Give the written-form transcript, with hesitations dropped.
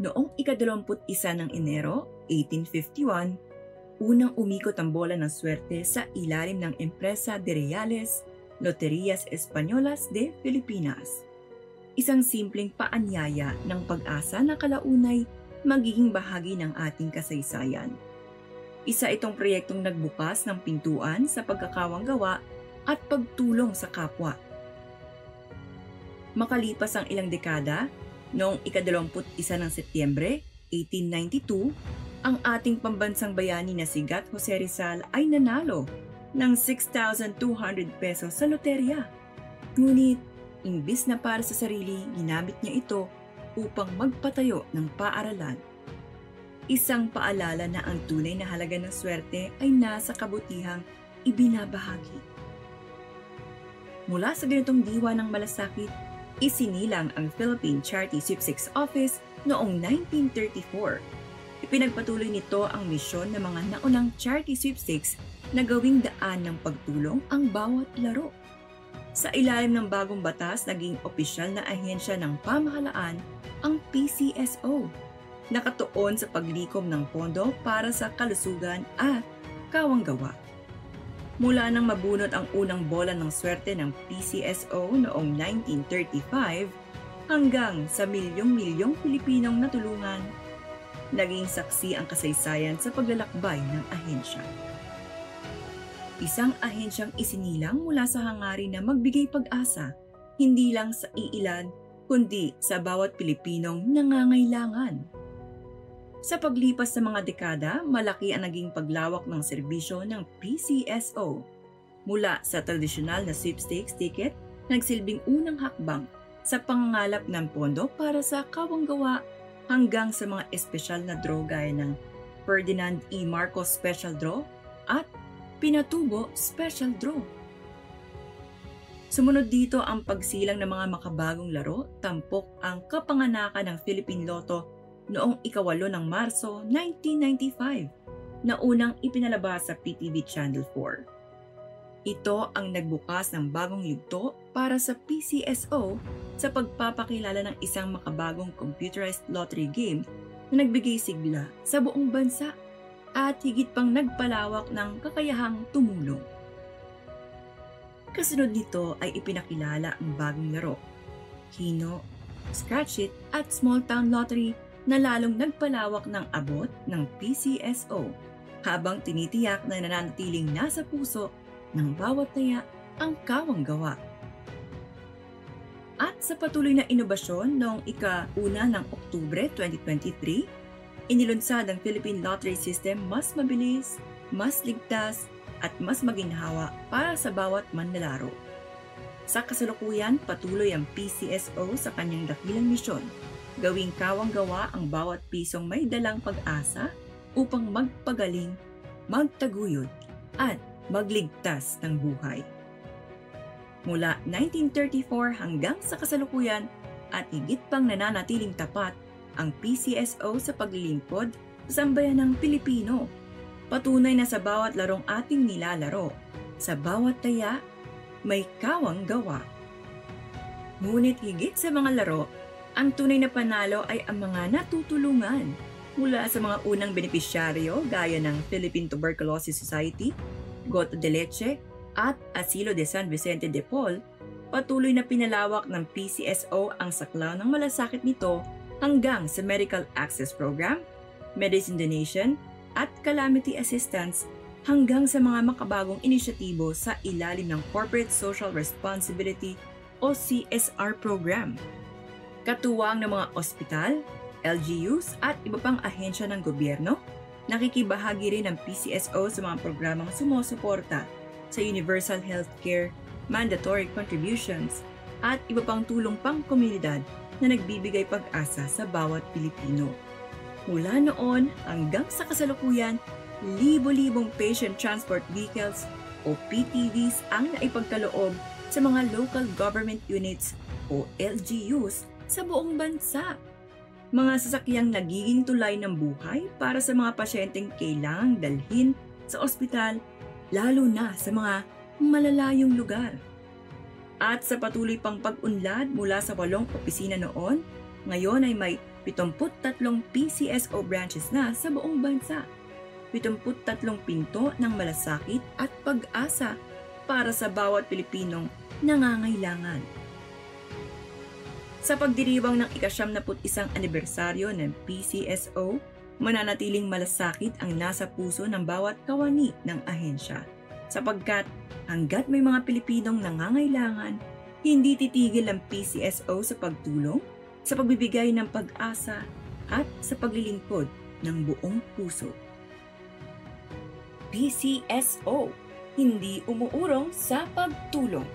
Noong ika-21 ng Enero, 1851, unang umikot ang bola ng swerte sa ilalim ng Empresa de Reales, Loterias Españolas de Filipinas. Isang simpleng paanyaya ng pag-asa na kalaunay magiging bahagi ng ating kasaysayan. Isa itong proyektong nagbukas ng pintuan sa pagkakawanggawa at pagtulong sa kapwa. Makalipas ang ilang dekada, noong ika-21 ng Setyembre, 1892, ang ating pambansang bayani na si Gat Jose Rizal ay nanalo ng 6,200 pesos sa loterya. Ngunit, imbis na para sa sarili, ginamit niya ito upang magpatayo ng paaralan. Isang paalala na ang tunay na halaga ng swerte ay nasa kabutihang ibinabahagi. Mula sa ganitong diwa ng malasakit, isinilang ang Philippine Charity Sweepstakes Office noong 1934. Ipinagpatuloy nito ang misyon ng mga naunang charity sweepstakes na gawing daan ng pagtulong ang bawat laro. Sa ilalim ng bagong batas, naging opisyal na ahensya ng pamahalaan ang PCSO, nakatuon sa paglikom ng pondo para sa kalusugan at kawanggawa. Mula nang mabunot ang unang bola ng swerte ng PCSO noong 1935 hanggang sa milyong-milyong Pilipinong natulungan, naging saksi ang kasaysayan sa paglalakbay ng ahensya. Isang ahensyang isinilang mula sa hangarin na magbigay pag-asa, hindi lang sa iilan, kundi sa bawat Pilipinong nangangailangan. Sa paglipas ng mga dekada, malaki ang naging paglawak ng serbisyo ng PCSO. Mula sa tradisyonal na sweepstakes ticket, nagsilbing unang hakbang sa pangangalap ng pondo para sa kawanggawa hanggang sa mga espesyal na draw gaya ng Ferdinand E. Marcos Special Draw at Pinatubo Special Draw. Sumunod dito ang pagsilang ng mga makabagong laro, tampok ang kapanganakan ng Philippine Lotto noong ika-8 ng Marso 1995 na unang ipinalabas sa PTV Channel 4. Ito ang nagbukas ng bagong yugto para sa PCSO sa pagpapakilala ng isang makabagong computerized lottery game na nagbigay sigla sa buong bansa at higit pang nagpalawak ng kakayahang tumulong. Kasunod nito ay ipinakilala ang bagong laro, Keno, Scratch It at Small Town Lottery na lalong nagpalawak ng abot ng PCSO habang tinitiyak na nananatiling nasa puso ng bawat taya ang kawanggawa. At sa patuloy na inobasyon noong ika-1 ng Oktubre 2023, inilunsad ang Philippine Lottery System mas mabilis, mas ligtas at mas maginhawa para sa bawat manlalaro. Sa kasalukuyan, patuloy ang PCSO sa kanyang dakilang misyon, gawing kawanggawa ang bawat pisong may dalang pag-asa upang magpagaling, magtaguyod, at magligtas ng buhay. Mula 1934 hanggang sa kasalukuyan at higit pang nananatiling tapat ang PCSO sa paglilingkod sa sambayanang Pilipino. Patunay na sa bawat larong ating nilalaro, sa bawat taya, may kawanggawa. Ngunit higit sa mga laro, ang tunay na panalo ay ang mga natutulungan mula sa mga unang benepisyaryo gaya ng Philippine Tuberculosis Society, Gota de Leche at Asilo de San Vicente de Paul. Patuloy na pinalawak ng PCSO ang saklaw ng malasakit nito hanggang sa Medical Access Program, Medicine Donation at Calamity Assistance hanggang sa mga makabagong inisyatibo sa ilalim ng Corporate Social Responsibility o CSR program. Katuwang ng mga ospital, LGUs at iba pang ahensya ng gobyerno, nakikibahagi rin ng PCSO sa mga programang sumusuporta sa universal healthcare, mandatory contributions, at iba pang tulong pang komunidad na nagbibigay pag-asa sa bawat Pilipino. Mula noon hanggang sa kasalukuyan, libo-libong patient transport vehicles o PTVs ang naipagkaloob sa mga local government units o LGUs sa buong bansa. Mga sasakyang nagiging tulay ng buhay para sa mga pasyenteng kailangang dalhin sa ospital, lalo na sa mga malalayong lugar. At sa patuloy pang pag-unlad mula sa 8 opisina noon, ngayon ay may 73 PCSO branches na sa buong bansa. 73 pinto ng malasakit at pag-asa para sa bawat Pilipinong nangangailangan. Sa pagdiriwang ng ika-71 anibersaryo ng PCSO, mananatiling malasakit ang nasa puso ng bawat kawani ng ahensya. Sapagkat hanggat may mga Pilipinong nangangailangan, hindi titigil ang PCSO sa pagtulong, sa pagbibigay ng pag-asa at sa paglilingkod ng buong puso. PCSO, hindi umuurong sa pagtulong.